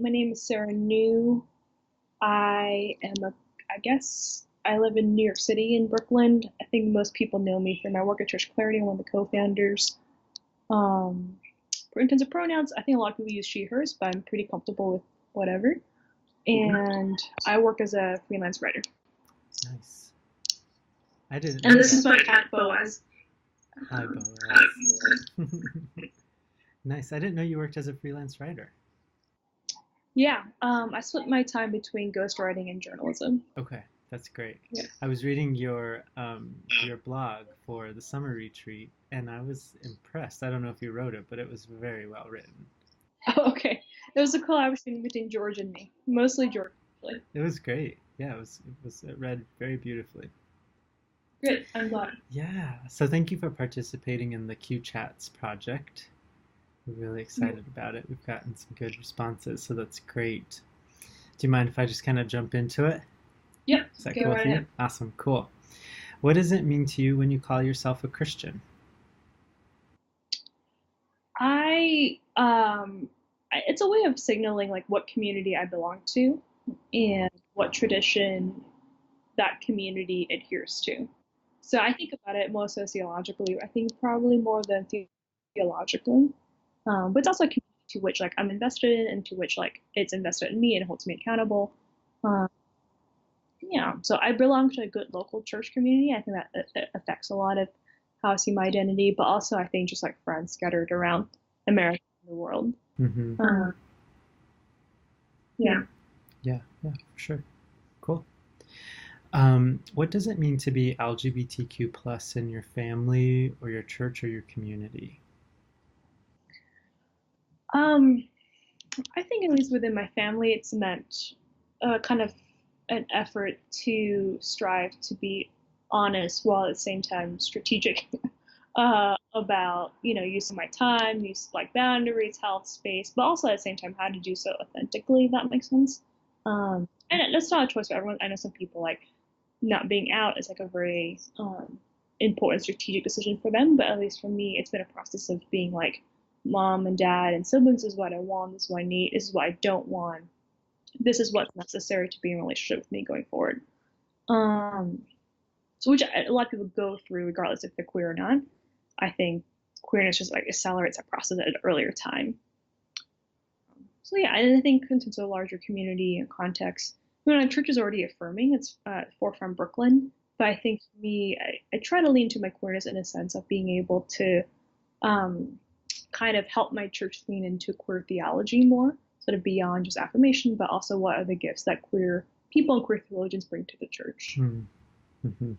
My name is Sarah New. I guess I live in New York City in Brooklyn. I think most people know me from my work at Church Clarity. I'm one of the co-founders. Um, in terms of pronouns, I think a lot of people use she, hers, but I'm pretty comfortable with whatever. And I work as a freelance writer. Nice. I didn't And know this that. is my cat, Boaz. Hi, Boaz. Nice. I didn't know you worked as a freelance writer. Yeah, I split my time between ghostwriting and journalism. Okay, that's great. Yeah. I was reading your blog for the summer retreat, and I was impressed. I don't know if you wrote it, but it was very well written. Okay. It was a collaboration between George and me, mostly George, actually. It was great. Yeah, it read very beautifully. Good. I'm glad. Yeah. So thank you for participating in the Q Chats project. We're really excited about it. We've gotten some good responses, so that's great. Do you mind if I just kind of jump into it? Yep. Is that Go cool right with you? ahead. Awesome, cool. What does it mean to you when you call yourself a Christian? I it's a way of signaling like what community I belong to and what tradition that community adheres to. So I think about it more sociologically. I think probably more than theologically. But it's also a community to which like I'm invested in and to which like it's invested in me and holds me accountable. Um, yeah, so I belong to a good local church community. I think that affects a lot of how I see my identity, but also I think just like friends scattered around America and the world. Mm-hmm. Uh, yeah. Yeah, yeah, for sure. Cool. What does it mean to be LGBTQ plus in your family or your church or your community? Um, I think at least within my family, it's meant kind of an effort to strive to be honest while at the same time strategic about use of my time, use like boundaries, health, space, but also at the same time how to do so authentically. If that makes sense. And that's not a choice for everyone. I know some people like not being out is like a very important strategic decision for them, but at least for me, it's been a process of being like mom and dad and siblings is what I want, this is what I need, this is what I don't want, this is what's necessary to be in a relationship with me going forward. Um, so which a lot of people go through regardless if they're queer or not. I think queerness just like accelerates that process at an earlier time. So yeah, and I think in terms of a larger community and context, our church is already affirming. It's forefront Brooklyn, but I think for me, I try to lean to my queerness in a sense of being able to um, kind of help my church lean into queer theology more, sort of beyond just affirmation, but also what are the gifts that queer people and queer theologians bring to the church. Mm-hmm.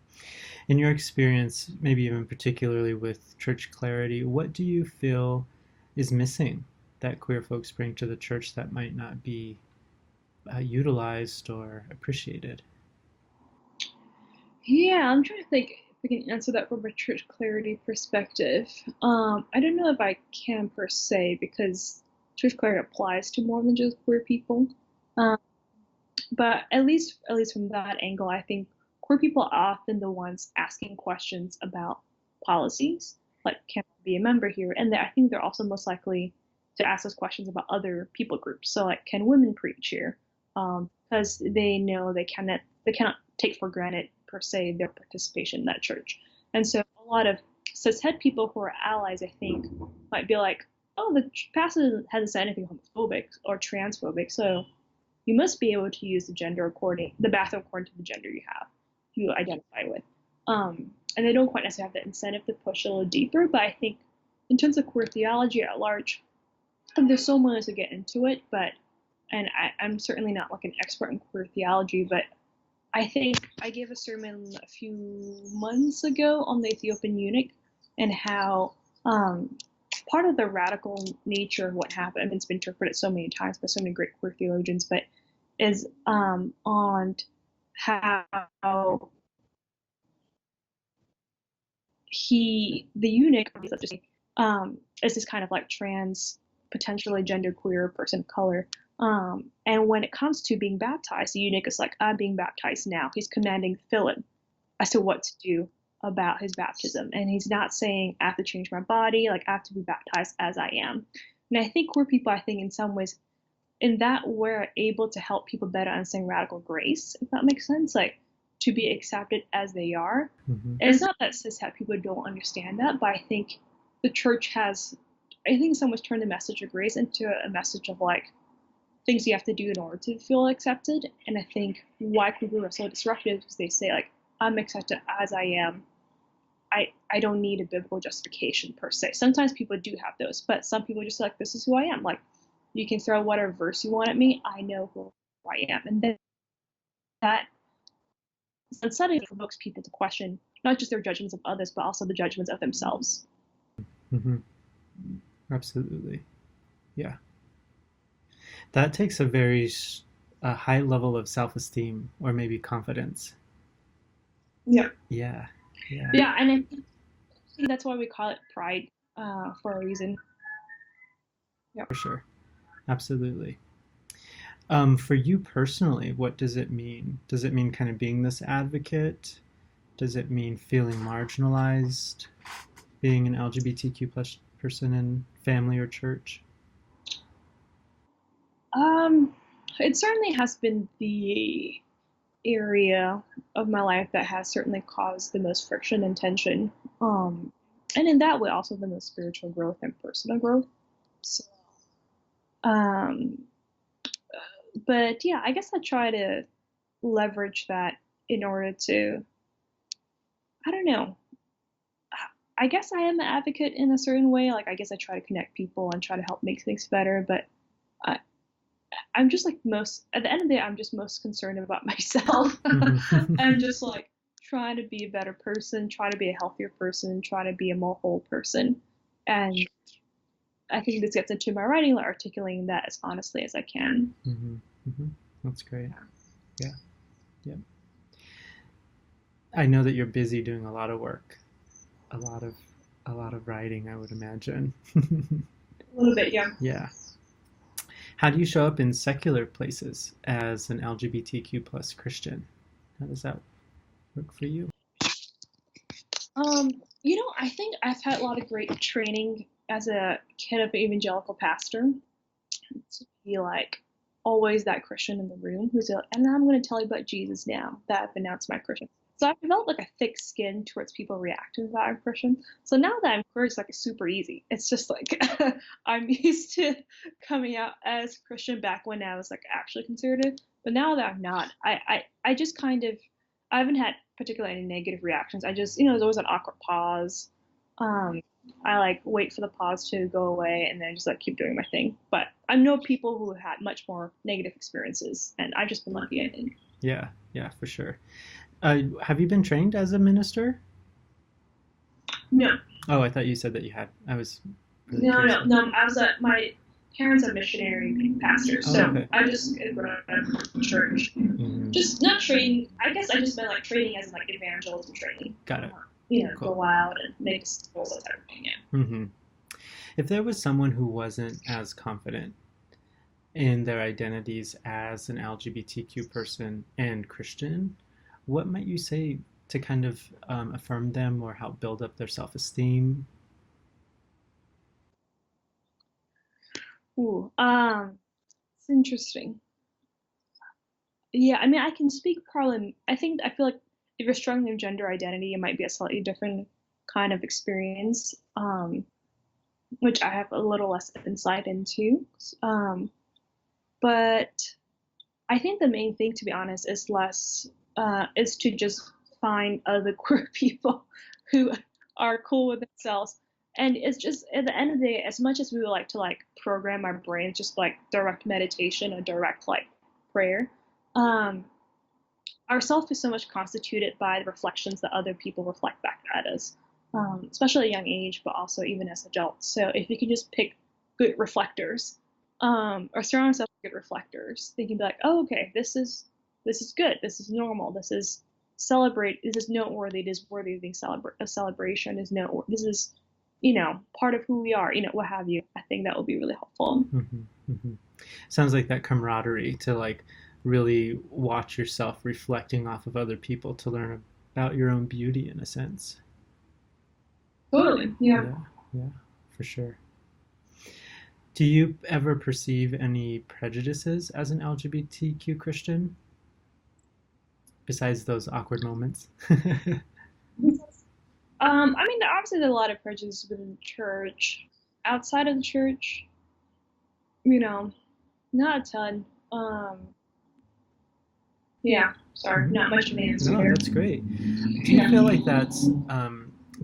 In your experience, maybe even particularly with Church Clarity, what do you feel is missing that queer folks bring to the church that might not be utilized or appreciated? Yeah, I'm trying to think if we can answer that from a church clarity perspective. I don't know if I can per se because church clarity applies to more than just queer people. Um, but at least from that angle, I think queer people are often the ones asking questions about policies, like can I be a member here? And I think they're also most likely to ask those questions about other people groups. So like, can women preach here? Because they know they cannot take for granted per se their participation in that church. And so a lot of cishet people who are allies, I think, might be like, oh, the pastor hasn't said anything homophobic or transphobic, so you must be able to use the bathroom according to the gender you identify with. And they don't quite necessarily have the incentive to push a little deeper, but I think in terms of queer theology at large, there's so much to get into it, and I'm certainly not like an expert in queer theology, but I think I gave a sermon a few months ago on the Ethiopian eunuch and how part of the radical nature of what happened, and it's been interpreted so many times by so many great queer theologians, but is on how the eunuch, is this kind of like trans, potentially genderqueer person of color. And when it comes to being baptized, the eunuch is like, I'm being baptized now. He's commanding Philip as to what to do about his baptism. And he's not saying, I have to change my body, like I have to be baptized as I am. And I think queer people, I think in some ways, in that we're able to help people better understand radical grace, if that makes sense, like to be accepted as they are. Mm-hmm. And it's not that cishet people don't understand that, but I think the church has, I think someone's turned the message of grace into a message of like things you have to do in order to feel accepted. And I think why people are so disruptive is they say like, I'm accepted as I am. I don't need a biblical justification per se. Sometimes people do have those, but some people just like, this is who I am. Like, you can throw whatever verse you want at me. I know who I am. And then that suddenly provokes people to question not just their judgments of others, but also the judgments of themselves. Mm-hmm. Absolutely. Yeah. That takes a high level of self-esteem or maybe confidence. Yeah. Yeah. Yeah. Yeah. And I think that's why we call it pride for a reason. Yeah. For sure. Absolutely. For you personally, what does it mean? Does it mean kind of being this advocate? Does it mean feeling marginalized, being an LGBTQ plus person in family or church? Um, it certainly has been the area of my life that has certainly caused the most friction and tension. Um, and in that way, also the most spiritual growth and personal growth. So, um, but yeah, I guess I try to leverage that in order to, I don't know. I guess I am an advocate in a certain way. Like, I guess I try to connect people and try to help make things better. But I, I'm just like most, at the end of the day, I'm just most concerned about myself. I'm just like trying to be a better person, try to be a healthier person, try to be a more whole person. And I think this gets into my writing, like articulating that as honestly as I can. Mm-hmm. Mm-hmm. That's great. Yeah. Yeah. I know that you're busy doing a lot of work, a lot of a lot of writing, I would imagine. A little bit, yeah. Yeah. How do you show up in secular places as an LGBTQ plus Christian? How does that work for you? I think I've had a lot of great training as a kid of an evangelical pastor to be like always that Christian in the room who's like, and I'm going to tell you about Jesus now that I've announced my Christian. So I've developed like a thick skin towards people reacting to that I'm Christian. So now that I'm queer, it's like super easy. It's just like I'm used to coming out as Christian back when I was like actually conservative, but now that I'm not, I just kind of I haven't had particularly any negative reactions. I just there's always an awkward pause. Um, I like wait for the pause to go away and then just like keep doing my thing. But I know people who had much more negative experiences, and I've just been lucky. I think. Yeah, yeah, for sure. Have you been trained as a minister? No, Oh, I thought you said that you had. I was really no, curious. no, no. My parents are missionary pastors, Oh, so okay. I just grew up in church. Mm-hmm. Just not training. I guess I just meant like training as in like evangelism training. Got it. Cool. Go out and make disciples, that type of thing. Yeah. Mm-hmm. If there was someone who wasn't as confident in their identities as an LGBTQ person and Christian, what might you say to kind of affirm them or help build up their self-esteem? Ooh, it's interesting. Yeah, I mean, I can speak probably. I feel like if you're struggling with gender identity, it might be a slightly different kind of experience, which I have a little less insight into. But I think the main thing, to be honest, is to just find other queer people who are cool with themselves. And it's just at the end of the day, as much as we would like to like program our brains, just like direct meditation or direct like prayer, um, our self is so much constituted by the reflections that other people reflect back at us, especially at a young age, but also even as adults. So if you can just pick good reflectors, or surround yourself with good reflectors, they can be like, oh, okay, this is good, this is normal, this is noteworthy, this is worthy of being a celebration, is no, this is, part of who we are, what have you. I think that will be really helpful. Mm-hmm. Mm-hmm. Sounds like that camaraderie to like really watch yourself reflecting off of other people to learn about your own beauty in a sense. Totally, yeah. Yeah, yeah, for sure. Do you ever perceive any prejudices as an LGBTQ Christian besides those awkward moments? I mean, obviously there's a lot of prejudice within the church. Outside of the church, you know, not a ton. Yeah, sorry, Mhm. not much of an answer No, there. that's great. Do you Yeah, feel like that's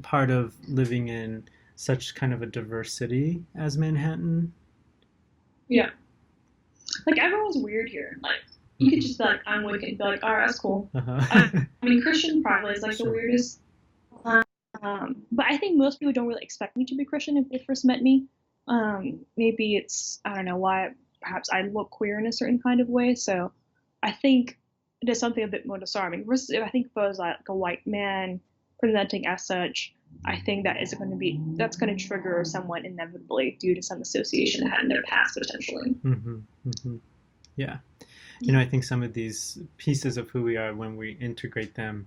part of living in such kind of a diversity as Manhattan? yeah. Like everyone's weird here. Like you could Hmm. just be like, I'm wicked, and be like, all right, that's cool. I, Uh-huh. I mean, Christian probably is like the Sure. weirdest. But I think most people don't really expect me to be Christian if they first met me. Maybe it's I don't know why. Perhaps I look queer in a certain kind of way, so I think there's something a bit more disarming. Versus if I think if I was like a white man presenting as such, I think that is going to be that's going to trigger someone inevitably due to some association they had in their past potentially. Hmm. Hmm. Yeah. I think some of these pieces of who we are, when we integrate them,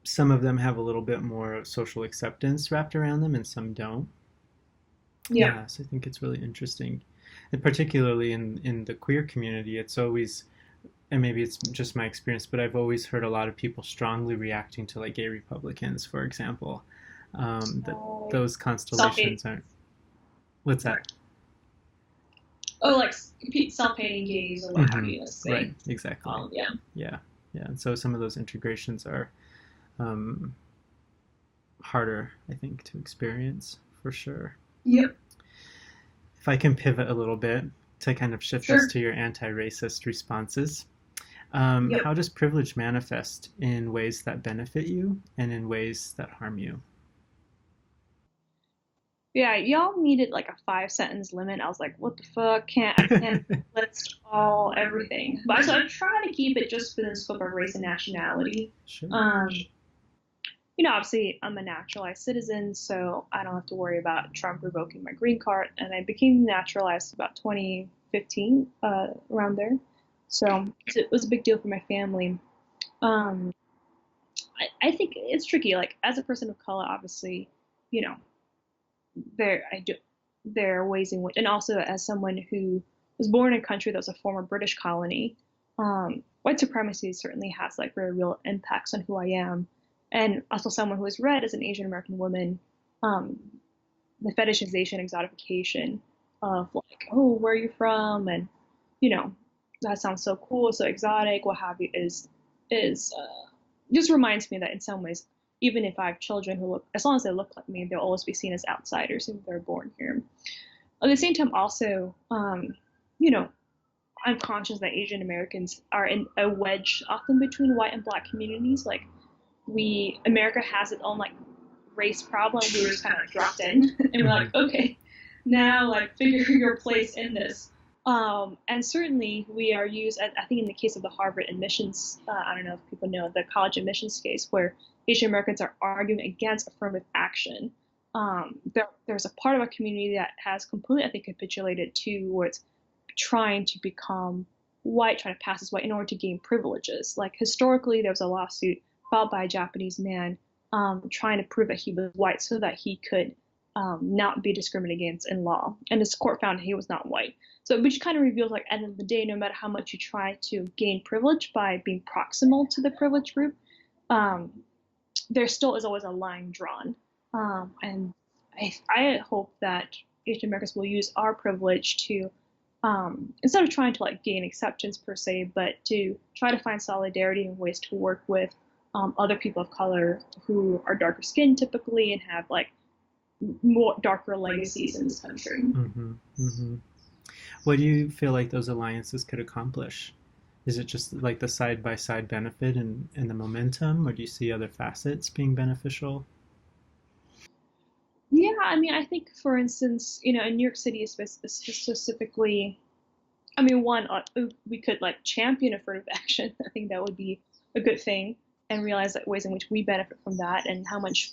some of them have a little bit more social acceptance wrapped around them and some don't. Yeah, Yeah, so I think it's really interesting. And particularly in the queer community, it's always, and maybe it's just my experience, but I've always heard a lot of people strongly reacting to like gay Republicans, for example. That those self-hate. constellations aren't. What's Sorry. that? Oh, like self-hating gays or what have Hmm. you. Let's Right, say. exactly. Yeah. Yeah, yeah. And so some of those integrations are um, harder, I think, to experience for sure. Yep. If I can pivot a little bit to kind of shift us Sure. to your anti-racist responses, Yep. how does privilege manifest in ways that benefit you and in ways that harm you? Yeah, y'all needed like a 5 sentence limit. I was like, what the fuck? I can't list all everything. But so I try to keep it just within the scope of race and nationality. Sure. Um, obviously I'm a naturalized citizen, so I don't have to worry about Trump revoking my green card. And I became naturalized about 2015, around there. So it was a big deal for my family. Um, I think it's tricky. Like as a person of color, obviously, you know, there I do there are ways in which, and also as someone who was born in a country that was a former British colony, white supremacy certainly has like very real impacts on who I am, and also someone who is read as an Asian American woman, um, the fetishization, exotification of like, oh, where are you from, and you know, that sounds so cool, so exotic, what have you, is just reminds me that in some ways, even if I have children who look, as long as they look like me, they'll always be seen as outsiders if they're born here. At the same time, also, you know, I'm conscious that Asian Americans are in a wedge often between white and black communities. Like America has its own like race problem. We were just kind of like dropped in, and we're like, okay, now like figure your place in this. And certainly we are used, I think in the case of the Harvard admissions, I don't know if people know the college admissions case where Asian Americans are arguing against affirmative action. There's a part of our community that has completely, I think, capitulated towards trying to become white, trying to pass as white in order to gain privileges. Like historically, there was a lawsuit filed by a Japanese man trying to prove that he was white so that he could not be discriminated against in law. And this court found he was not white. So, which kind of reveals, like, at the end of the day, no matter how much you try to gain privilege by being proximal to the privileged group, um, there still is always a line drawn. And I hope that Asian Americans will use our privilege to, instead of trying to like gain acceptance per se, but to try to find solidarity and ways to work with other people of color who are darker skinned typically and have like more darker legacies in this country. Hmm. Hmm. What do you feel like those alliances could accomplish? Is it just like the side by side benefit and the momentum, or do you see other facets being beneficial? Yeah, I mean, I think, for instance, in New York City specifically, I mean, one, we could like champion affirmative action. I think that would be a good thing, and realize that ways in which we benefit from that, and how much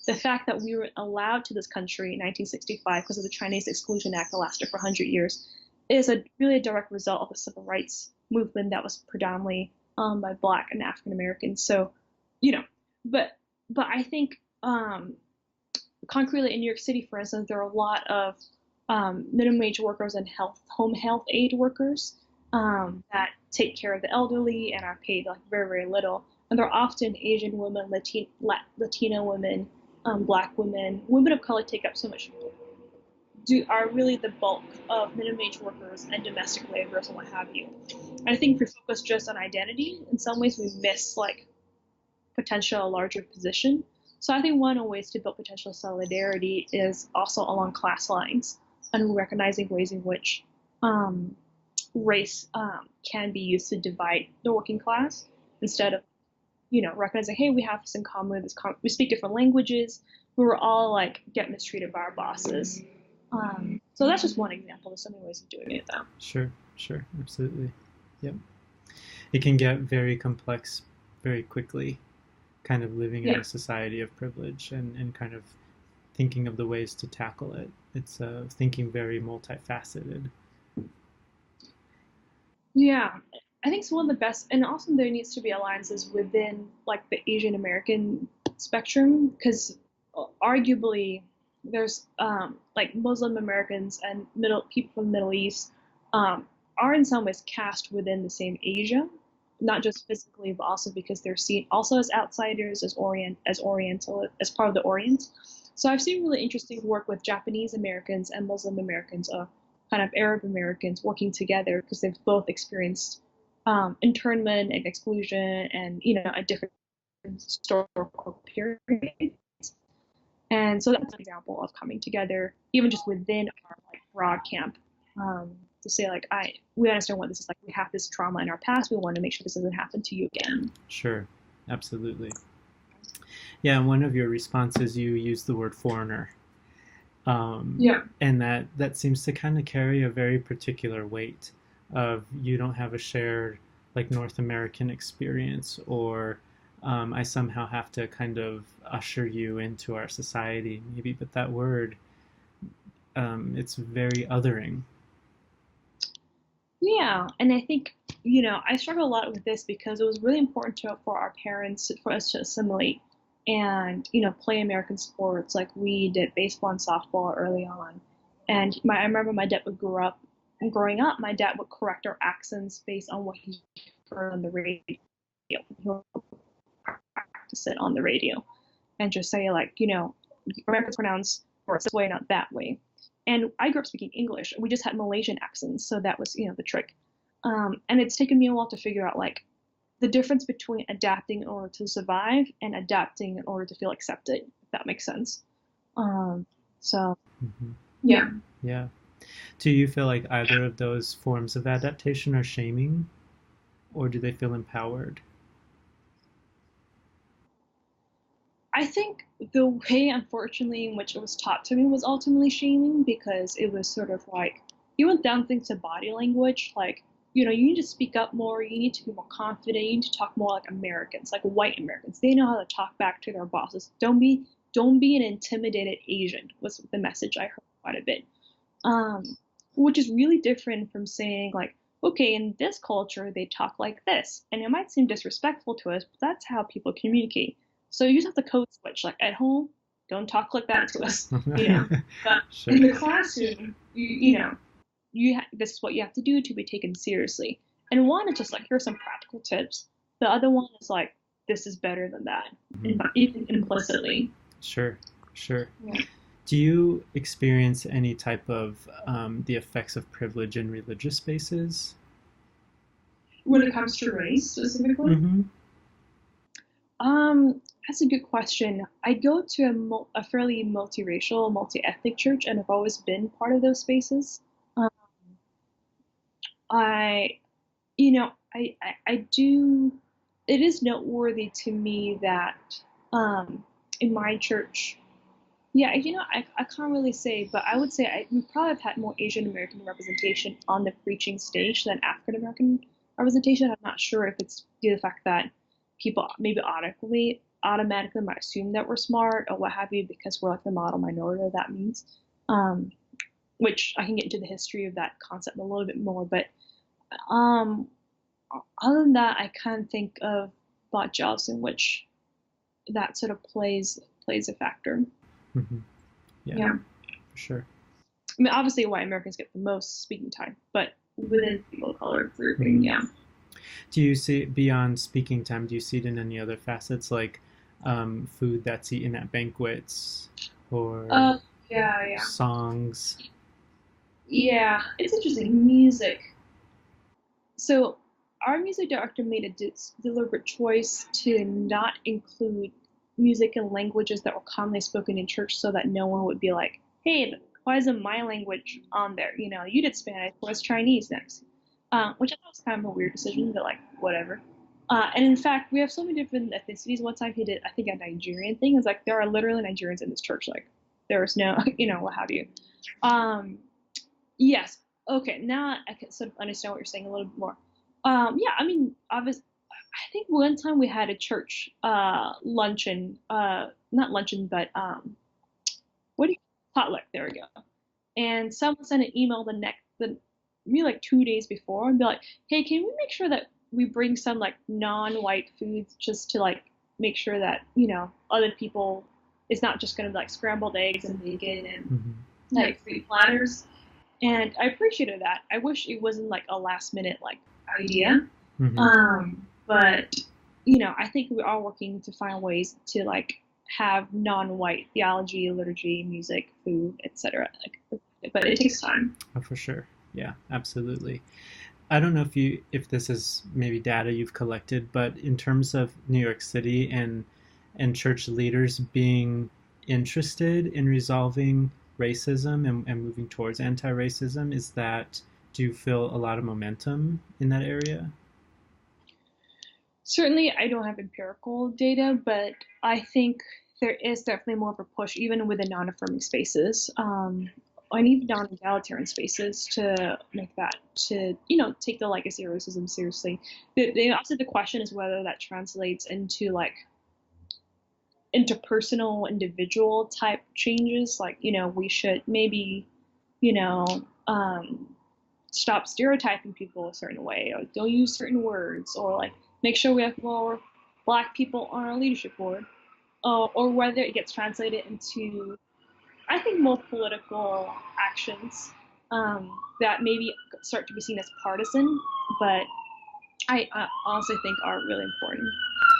the fact that we were allowed to this country in 1965 because of the Chinese Exclusion Act that lasted for 100 years is a really a direct result of the civil rights movement that was predominantly by Black and African Americans. So, you know, but I think concretely in New York City, for instance, there are a lot of minimum wage workers and home health aid workers that take care of the elderly and are paid like very, very little. And they're often Asian women, Latina women, Black women, women of color take up so much, are really the bulk of minimum wage workers and domestic laborers and what have you. And I think if we focus just on identity, in some ways we miss like potential larger position. So I think one of the ways to build potential solidarity is also along class lines and recognizing ways in which race can be used to divide the working class instead of recognizing, hey, we have this in common, we speak different languages, we were all like get mistreated by our bosses. So that's just one example. There's so many ways of doing it though. Sure, sure, absolutely. Yep. It can get very complex very quickly, kind of living in Yeah. a society of privilege and kind of thinking of the ways to tackle it. It's thinking very multifaceted. Yeah, I think it's one of the best, and also there needs to be alliances within like the Asian American spectrum, because arguably there's like Muslim Americans and middle people from the Middle East are in some ways cast within the same Asia, not just physically, but also because they're seen also as outsiders, as Oriental, as part of the Orient. So I've seen really interesting work with Japanese Americans and Muslim Americans, kind of Arab Americans working together because they've both experienced internment and exclusion and a different historical period. And so that's an example of coming together, even just within our like broad camp, to say like, we understand what this is like. We have this trauma in our past. We want to make sure this doesn't happen to you again. Sure, absolutely. Yeah, in one of your responses, you used the word foreigner. Yeah. And that seems to kind of carry a very particular weight of you don't have a shared like North American experience, or I somehow have to kind of usher you into our society, maybe. But that word, it's very othering. Yeah, and I think I struggle a lot with this because it was really important for our parents for us to assimilate and play American sports like we did baseball and softball early on. And I remember my dad would grow up and growing up, my dad would correct our accents based on what he heard on the radio. He would practice it on the radio and just say like, remember to pronounce words this way, not that way. And I grew up speaking English. We just had Malaysian accents, so that was the trick. And it's taken me a while to figure out like the difference between adapting in order to survive and adapting in order to feel accepted, if that makes sense. So Mm-hmm. yeah. Yeah. Do you feel like either of those forms of adaptation are shaming, or do they feel empowered? I think the way, unfortunately, in which it was taught to me was ultimately shaming because it was sort of like, even down things to body language, like, you need to speak up more, you need to be more confident, you need to talk more like Americans, like white Americans. They know how to talk back to their bosses. Don't be an intimidated Asian was the message I heard quite a bit. Um, which is really different from saying like, okay, in this culture they talk like this, and it might seem disrespectful to us, but that's how people communicate. So you just have to code switch. Like at home, don't talk like that to us, But Sure. in the classroom, this is what you have to do to be taken seriously. And one is just like, here's some practical tips. The other one is like, this is better than that, Mhm. even implicitly. Sure, sure. Yeah. Do you experience any type of the effects of privilege in religious spaces? When it comes to race specifically, Mm-hmm. that's a good question. I go to a fairly multiracial, multi-ethnic church, and I've always been part of those spaces. Um, I, I do. It is noteworthy to me that in my church, yeah, I can't really say, but I would say we probably have had more Asian American representation on the preaching stage than African American representation. I'm not sure if it's due to the fact that people maybe automatically might assume that we're smart or what have you because we're like the model minority of that means. Um, which I can get into the history of that concept a little bit more, but um, other than that, I can't think of thought jobs in which that sort of plays a factor. Mm-hmm. Yeah, Yeah. for sure. I mean, obviously, white Americans get the most speaking time, but within people of color grouping, Mhm. yeah. Do you see beyond speaking time? Do you see it in any other facets, like food that's eaten at banquets or Uh, yeah, yeah, songs? yeah. It's interesting. Music. So our music director made a deliberate choice to not include music in languages that were commonly spoken in church, so that no one would be like, "Hey, why isn't my language on there? You know, you did Spanish, what's Chinese next?" Which I thought was kind of a weird decision, but like whatever. And in fact, we have so many different ethnicities. One time he did, I think, a Nigerian thing. It's like there are literally Nigerians in this church. Like there is no, what have you. Um, Yes. Okay. Now I can sort of understand what you're saying a little bit more. Yeah. I mean, obviously, I think one time we had a church luncheon, not luncheon, but what do you potluck? There we go. And someone sent an email the me like 2 days before and be like, hey, can we make sure that we bring some like non-white foods just to like make sure that other people it's not just gonna be like scrambled eggs and bacon and Hmm. like free platters. And I appreciated that. I wish it wasn't like a last minute like idea. Hmm. But I think we're all working to find ways to like have non-white theology, liturgy, music, food, etc. Like, but it takes time. Oh, for sure. Yeah, absolutely. I don't know if this is maybe data you've collected, but in terms of New York City and church leaders being interested in resolving racism and moving towards anti-racism, do you feel a lot of momentum in that area? Certainly, I don't have empirical data, but I think there is definitely more of a push, even within non-affirming spaces, and even non-egalitarian spaces, to make that to take the legacy of racism seriously. Also, the question is whether that translates into like interpersonal, individual type changes. Like we should maybe you know um, stop stereotyping people a certain way, or don't use certain words, or like make sure we have more black people on our leadership board, or whether it gets translated into, I think, more political actions that maybe start to be seen as partisan, but I honestly think are really important.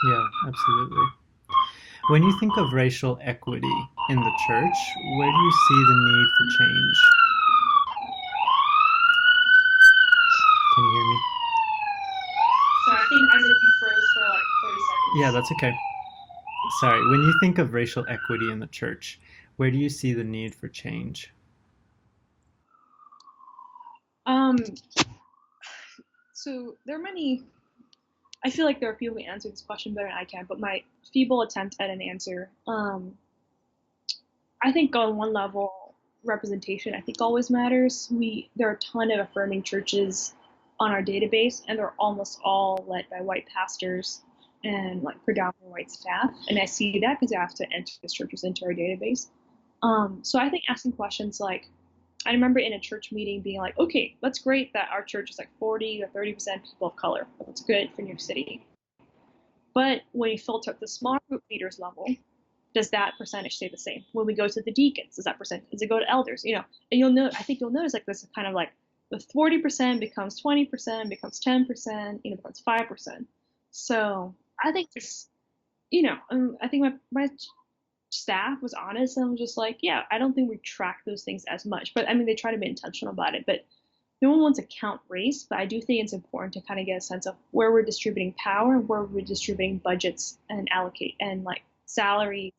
Yeah, absolutely. When you think of racial equity in the church, where do you see the need for change? Can you hear me? So I think Isaac, you froze for like 30 Yeah, seconds. that's okay. Sorry. When you think of racial equity in the church, where do you see the need for change? Um, so there are many. I feel like there are people who answer this question better than I can, but my feeble attempt at an answer. I think on one level, representation I think always matters. There are a ton of affirming churches on our database, and they're almost all led by white pastors and like predominantly white staff. And I see that because I have to enter these churches into our database. So I think asking questions like, I remember in a church meeting being like, okay, that's great that our church is like 40 to 30% people of color. That's good for New York City. But when you filter at the small group leaders level, does that percentage stay the same? When we go to the deacons, does it go to elders? And I think you'll notice like this is kind of like the 40% becomes 20%, becomes 10%, becomes 5%. So I think this, I think my staff was honest and was just like, yeah, I don't think we track those things as much. But I mean, they try to be intentional about it. But no one wants to count race, but I do think it's important to kind of get a sense of where we're distributing power and where we're distributing budgets and allocate and like salaries.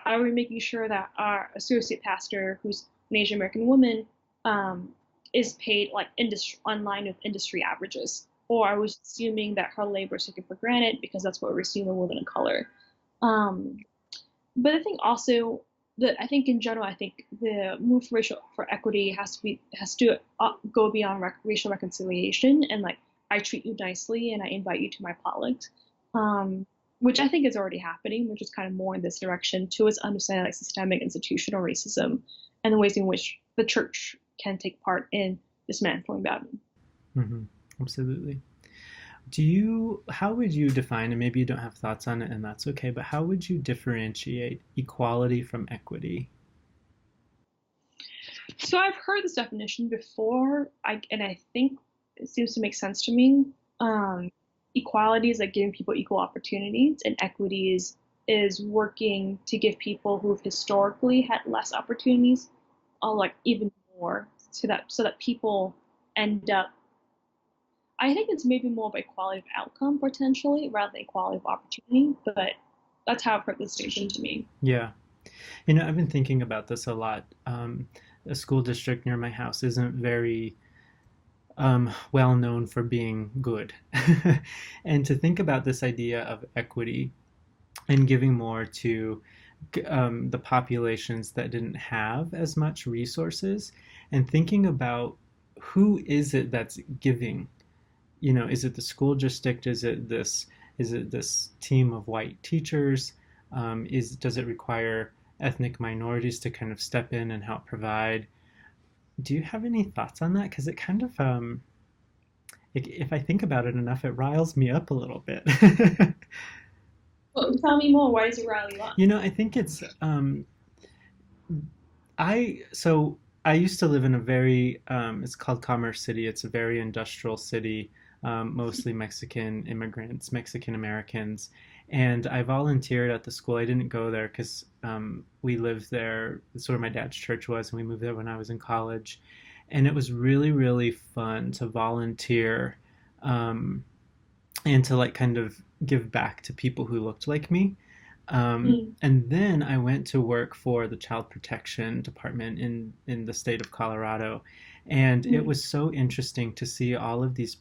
Are we making sure that our associate pastor, who's an Asian American woman, um, is paid like industry online with industry averages, or are we assuming that her labor is taken for granted because that's what we're assuming women of color? Um, but I think also that I think in general, I think the move for equity has to go beyond racial reconciliation and like I treat you nicely and I invite you to my potlucks, um, which I think is already happening, which is kind of more in this direction towards understanding like systemic institutional racism and the ways in which the church can take part in dismantling that. Hmm. Absolutely. How would you define, and maybe you don't have thoughts on it and that's okay, but how would you differentiate equality from equity? So I've heard this definition before, and I think it seems to make sense to me. Um, Equality is like giving people equal opportunities, and equity is working to give people who've historically had less opportunities, like even more, so that people end up. I think it's maybe more of equality of outcome potentially rather than equality of opportunity, but that's how I've heard this statement to me. Yeah. I've been thinking about this a lot. A school district near my house isn't very well known for being good. And to think about this idea of equity and giving more to the populations that didn't have as much resources, and thinking about who is it that's giving. Is it the school district? Is it this team of white teachers? Is Does it require ethnic minorities to kind of step in and help provide? Do you have any thoughts on that? Because it kind of, if I think about it enough, it riles me up a little bit. Well, tell me more. Why does it rile you up? I think it's I used to live in a very it's called Commerce City. It's a very industrial city, mostly Mexican immigrants, Mexican Americans, and I volunteered at the school. I didn't go there because we lived there. That's where my dad's church was, and we moved there when I was in college, and it was really really fun to volunteer, um, and to like kind of give back to people who looked like me. Mm, And then I went to work for the Child Protection Department in the state of Colorado. And it mm, was so interesting to see all of these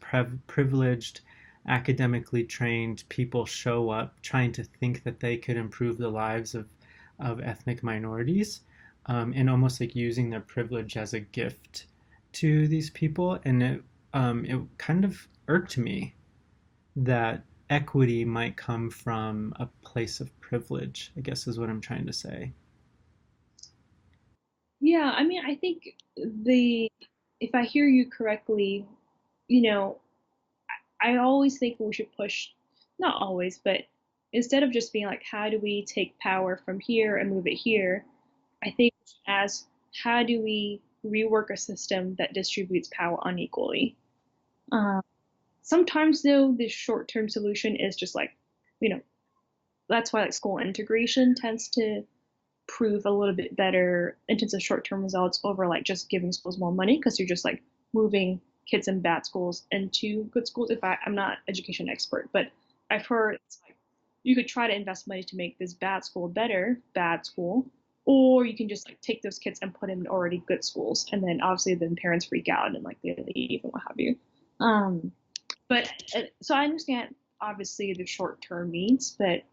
privileged, academically trained people show up trying to think that they could improve the lives of ethnic minorities, and almost like using their privilege as a gift to these people. And it kind of irked me that equity might come from a place of privilege, I guess is what I'm trying to say. yeah, I mean, I think the if I hear you correctly, you know, I always think we should push, not always, but instead of just being like, how do we take power from here and move it here, I think as how do we rework a system that distributes power unequally? Um, Sometimes though, the short-term solution is just like, you know, that's why like school integration tends to prove a little bit better in terms of short-term results over like just giving schools more money because you're just like moving kids in bad schools into good schools. I'm not an education expert, but I've heard it's like you could try to invest money to make this bad school better, bad school, or you can just like take those kids and put them in already good schools, and then obviously then parents freak out and like they leave and what have you. Um, but so I understand obviously the short-term needs, but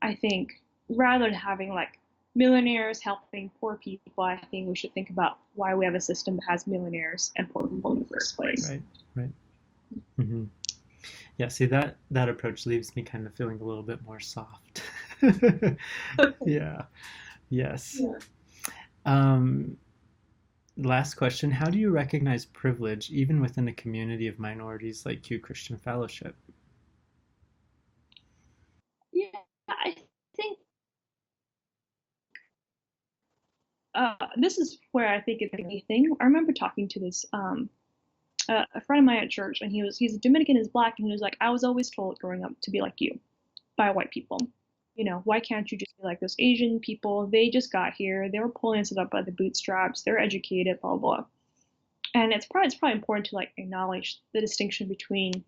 I think rather than having like millionaires helping poor people, I think we should think about why we have a system that has millionaires and poor people in the first place. Right, right. Hmm. Yeah, see that approach leaves me kind of feeling a little bit more soft. Yeah, yes. Yeah. Um, Last question. How do you recognize privilege even within a community of minorities like Q Christian Fellowship? Yeah, I think this is where I think it's a thing. I remember talking to this a friend of mine at church, and he's Dominican, is black, and he was like, I was always told growing up to be like you by white people. Why can't you just be like those Asian people? They just got here. They were pulling us up by the bootstraps. They're educated, blah blah. And it's probably important to like acknowledge the distinction between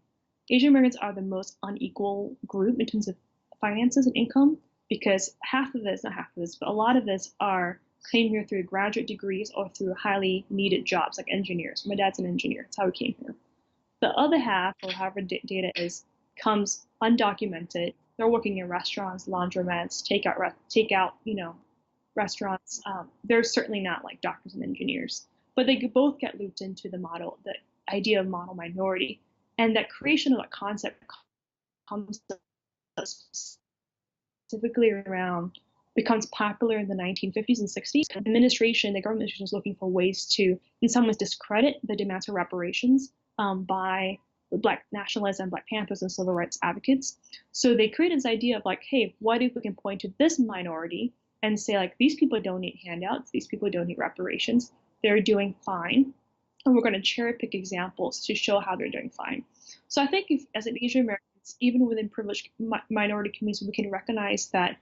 Asian Americans are the most unequal group in terms of finances and income because half of this, not half of this, but a lot of this are came here through graduate degrees or through highly needed jobs like engineers. My dad's an engineer. That's how he came here. The other half, or however data is, comes undocumented. They're working in restaurants, laundromats, takeout, restaurants. They're certainly not like doctors and engineers, but they both get looped into the idea of model minority, and that creation of that concept comes specifically around becomes popular in the 1950s and 60s. The government administration is looking for ways to, in some ways, discredit the demands for reparations by Black nationalists and Black Panthers and civil rights advocates. So they created this idea of like, hey, what if we can point to this minority and say like, these people don't need handouts, these people don't need reparations. they're doing fine, and we're going to cherry pick examples to show how they're doing fine. So I think if, as an Asian Americans, even within privileged minority communities, we can recognize that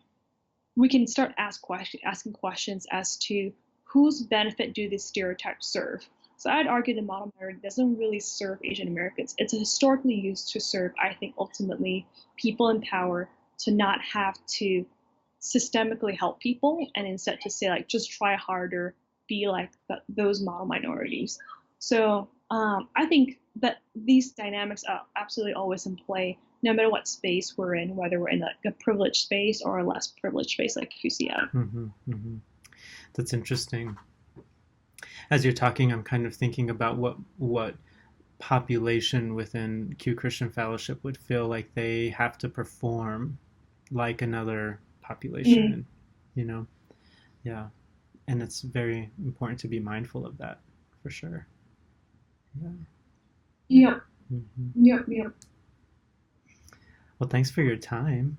we can start asking questions as to whose benefit do these stereotypes serve. So I'd argue the model minority doesn't really serve Asian Americans. It's historically used to serve, I think, ultimately people in power to not have to systemically help people and instead to say like just try harder, be like those model minorities. So I think that these dynamics are absolutely always in play, no matter what space we're in, whether we're in like a privileged space or a less privileged space like QCF. Mm-hmm, mm-hmm. That's interesting. As you're talking, I'm kind of thinking about what population within Q Christian Fellowship would feel like they have to perform like another population, you know? Yeah. And it's very important to be mindful of that, for sure. Yeah. Yep. Mm-hmm. Yep. Well, thanks for your time.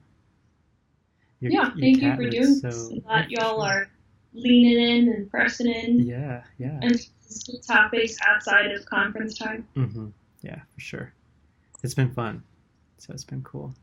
Yeah, Your thank you cat for looks doing this. so. I'm Oh, glad for y'all sure. are leaning in and pressing in Yeah, yeah. and topics outside of conference time. Mm-hmm. Yeah, for sure. It's been fun. So it's been cool.